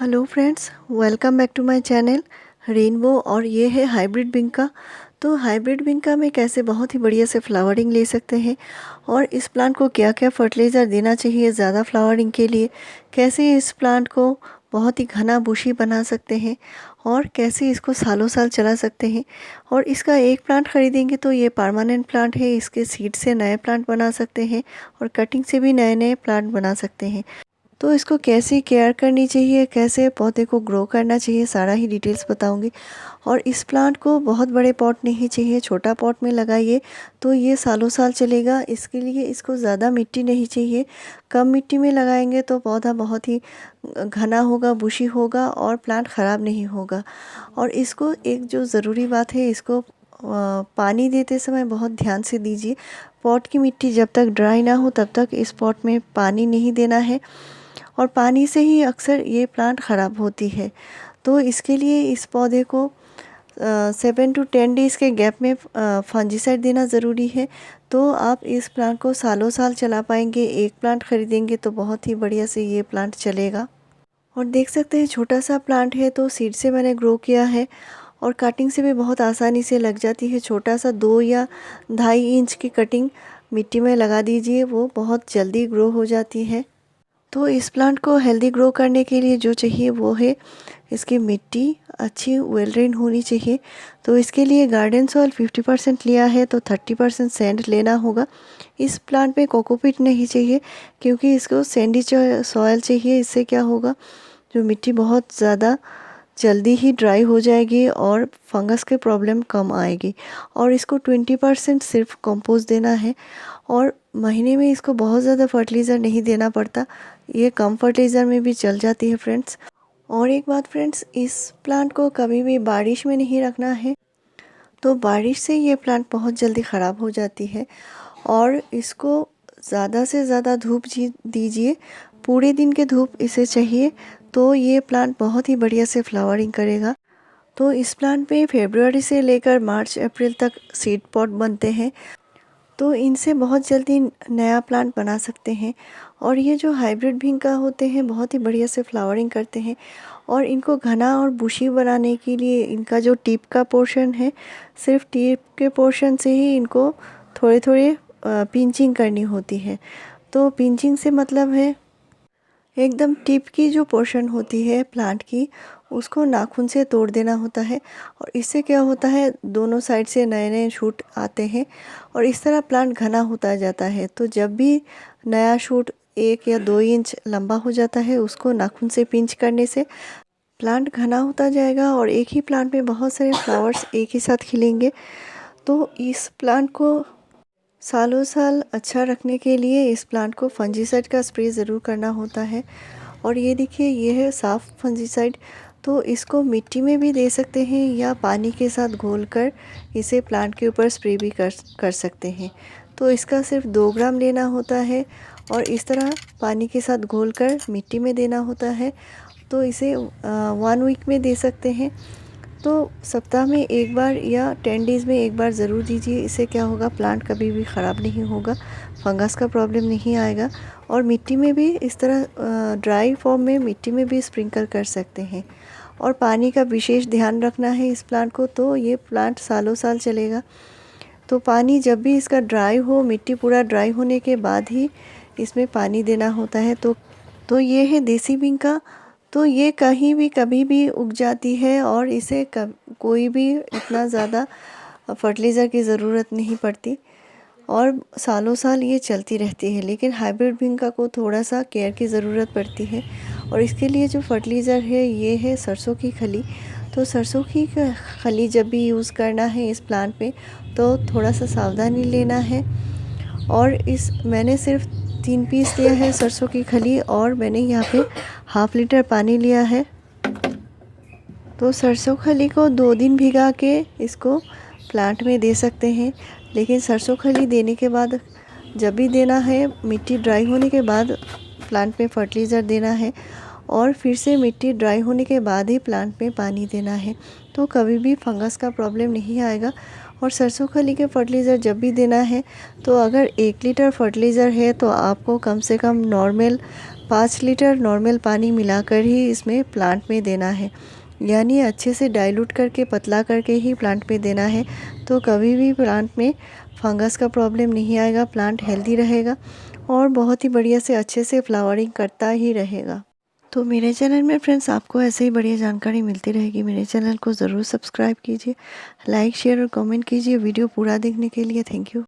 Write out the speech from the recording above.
Hello friends, welcome back to my channel Rainbow. और ये है हाइब्रिड बिंका। तो हाइब्रिड बिंका में कैसे बहुत ही बढ़िया से फ्लावरिंग ले सकते हैं और इस प्लांट को क्या क्या फर्टिलाइज़र देना चाहिए ज़्यादा फ्लावरिंग के लिए, कैसे इस प्लांट को बहुत ही घना बुशी बना सकते हैं और कैसे इसको सालों साल चला सकते हैं। और इसका एक प्लांट ख़रीदेंगे तो ये परमानेंट प्लांट है, इसके सीड से नए प्लांट बना सकते हैं और कटिंग से भी नए नए प्लांट बना सकते हैं। तो इसको कैसे केयर करनी चाहिए, कैसे पौधे को ग्रो करना चाहिए, सारा ही डिटेल्स बताऊंगी। और इस प्लांट को बहुत बड़े पॉट नहीं चाहिए, छोटा पॉट में लगाइए तो ये सालों साल चलेगा। इसके लिए इसको ज़्यादा मिट्टी नहीं चाहिए, कम मिट्टी में लगाएंगे तो पौधा बहुत ही घना होगा, बुशी होगा और प्लांट ख़राब नहीं होगा। और इसको एक जो ज़रूरी बात है, इसको पानी देते समय बहुत ध्यान से दीजिए। पॉट की मिट्टी जब तक ड्राई ना हो तब तक इस पॉट में पानी नहीं देना है और पानी से ही अक्सर ये प्लांट ख़राब होती है। तो इसके लिए इस पौधे को 7 to 10 डेज़ के गैप में फंजीसाइड देना ज़रूरी है। तो आप इस प्लांट को सालों साल चला पाएंगे। एक प्लांट ख़रीदेंगे तो बहुत ही बढ़िया से ये प्लांट चलेगा। और देख सकते हैं छोटा सा प्लांट है तो सीड से मैंने ग्रो किया है और कटिंग से भी बहुत आसानी से लग जाती है। छोटा सा 2 या 2.5 इंच की कटिंग मिट्टी में लगा दीजिए, वो बहुत जल्दी ग्रो हो जाती है। तो इस प्लांट को हेल्दी ग्रो करने के लिए जो चाहिए वो है इसकी मिट्टी अच्छी वेल ड्रेन होनी चाहिए। तो इसके लिए गार्डन सॉइल 50% लिया है तो 30% सैंड लेना होगा। इस प्लांट में कोकोपीट नहीं चाहिए क्योंकि इसको सैंडी सॉइल चाहिए। इससे क्या होगा, जो मिट्टी बहुत ज़्यादा जल्दी ही ड्राई हो जाएगी और फंगस के प्रॉब्लम कम आएगी। और इसको 20% सिर्फ कंपोस्ट देना है और महीने में इसको बहुत ज़्यादा फर्टिलाइज़र नहीं देना पड़ता, ये कम फर्टिलाइज़र में भी चल जाती है फ्रेंड्स। और एक बात फ्रेंड्स, इस प्लांट को कभी भी बारिश में नहीं रखना है, तो बारिश से ये प्लांट बहुत जल्दी ख़राब हो जाती है। और इसको ज़्यादा से ज़्यादा धूप दीजिए, पूरे दिन के धूप इसे चाहिए तो ये प्लांट बहुत ही बढ़िया से फ्लावरिंग करेगा। तो इस प्लांट पे फरवरी से लेकर मार्च अप्रैल तक सीड पॉट बनते हैं, तो इनसे बहुत जल्दी नया प्लांट बना सकते हैं। और ये जो हाइब्रिड भिंका होते हैं बहुत ही बढ़िया से फ्लावरिंग करते हैं। और इनको घना और बुशी बनाने के लिए इनका जो टिप का पोर्शन है, सिर्फ टिप के पोर्शन से ही इनको थोड़े थोड़े पिंचिंग करनी होती है। तो पिंचिंग से मतलब है एकदम टिप की जो पोर्शन होती है प्लांट की, उसको नाखून से तोड़ देना होता है। और इससे क्या होता है, दोनों साइड से नए नए शूट आते हैं और इस तरह प्लांट घना होता जाता है। तो जब भी नया शूट 1 या 2 इंच लंबा हो जाता है, उसको नाखून से पिंच करने से प्लांट घना होता जाएगा और एक ही प्लांट में बहुत सारे फ्लावर्स एक ही साथ खिलेंगे। तो इस प्लांट को सालों साल अच्छा रखने के लिए इस प्लांट को फंजीसाइड का स्प्रे ज़रूर करना होता है। और ये देखिए, ये है साफ़ फंजीसाइड। तो इसको मिट्टी में भी दे सकते हैं या पानी के साथ घोलकर इसे प्लांट के ऊपर स्प्रे भी कर सकते हैं। तो इसका सिर्फ 2 ग्राम लेना होता है और इस तरह पानी के साथ घोलकर मिट्टी में देना होता है। तो इसे 1 वीक में दे सकते हैं। तो सप्ताह में एक बार या 10 डेज़ में एक बार ज़रूर दीजिए। इससे क्या होगा, प्लांट कभी भी ख़राब नहीं होगा, फंगस का प्रॉब्लम नहीं आएगा। और मिट्टी में भी इस तरह ड्राई फॉर्म में मिट्टी में भी स्प्रिंकल कर सकते हैं। और पानी का विशेष ध्यान रखना है इस प्लांट को, तो ये प्लांट सालों साल चलेगा। तो पानी जब भी इसका ड्राई हो, मिट्टी पूरा ड्राई होने के बाद ही इसमें पानी देना होता है। तो ये है देसी बिंका। तो ये कहीं भी कभी भी उग जाती है और इसे कोई भी इतना ज़्यादा फर्टिलाइज़र की ज़रूरत नहीं पड़ती और सालों साल ये चलती रहती है। लेकिन हाइब्रिड बिंका को थोड़ा सा केयर की ज़रूरत पड़ती है और इसके लिए जो फर्टिलाइज़र है ये है सरसों की खली। तो सरसों की खली जब भी यूज़ करना है इस प्लांट पे तो थोड़ा सा सावधानी लेना है। और मैंने सिर्फ 3 पीस लिया है सरसों की खली और मैंने यहाँ पे 1/2 लीटर पानी लिया है। तो सरसों खली को 2 दिन भिगा के इसको प्लांट में दे सकते हैं। लेकिन सरसों खली देने के बाद जब भी देना है, मिट्टी ड्राई होने के बाद प्लांट में फर्टिलाइज़र देना है और फिर से मिट्टी ड्राई होने के बाद ही प्लांट में पानी देना है। तो कभी भी फंगस का प्रॉब्लम नहीं आएगा। और सरसों खली के फर्टिलाइज़र जब भी देना है तो अगर 1 लीटर फर्टिलाइज़र है तो आपको कम से कम नॉर्मल 5 लीटर नॉर्मल पानी मिलाकर ही इसमें प्लांट में देना है, यानी अच्छे से डाइल्यूट करके पतला करके ही प्लांट में देना है। तो कभी भी प्लांट में फंगस का प्रॉब्लम नहीं आएगा, प्लांट हेल्दी रहेगा और बहुत ही बढ़िया से अच्छे से फ्लावरिंग करता ही रहेगा। तो मेरे चैनल में फ्रेंड्स आपको ऐसे ही बढ़िया जानकारी मिलती रहेगी। मेरे चैनल को ज़रूर सब्सक्राइब कीजिए, लाइक शेयर और कमेंट कीजिए वीडियो पूरा देखने के लिए। Thank you.